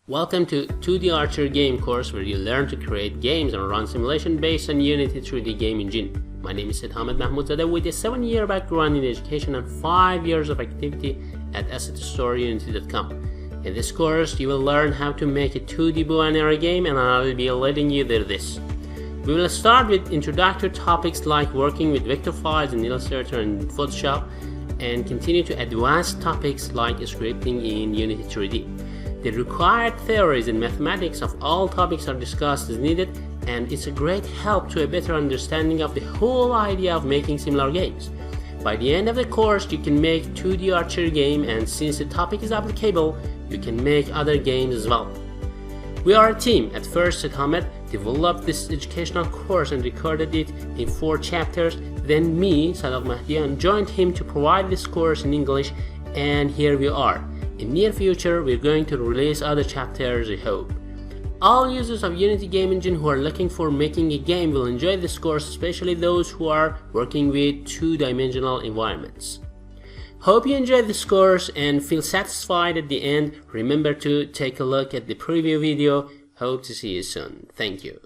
Welcome to 2D Archery game course where you learn to create games and run simulation based on Unity 3D game engine. My name is Ahmed Mahmoudzadeh with a 7-year background in education and 5 years of activity at assetstoreunity.com. In this course, you will learn how to make a 2D bow and arrow game, and I will be leading you through this. We will start with introductory topics like working with vector files in Illustrator and Photoshop, and continue to advanced topics like scripting in Unity 3D. The required theories and mathematics of all topics are discussed as needed, and it's a great help to a better understanding of the whole idea of making similar games. By the end of the course, you can make 2D archery game, and since the topic is applicable, you can make other games as well. We are a team. At first, Ahmed developed this educational course and recorded it in 4 chapters. Then me, Sadaq Mahdian, joined him to provide this course in English, and here we are. In near future, we're going to release other chapters, I hope. All users of Unity game engine who are looking for making a game will enjoy this course, especially those who are working with 2-dimensional environments. Hope you enjoyed this course and feel satisfied at the end. Remember to take a look at the preview video. Hope to see you soon. Thank you.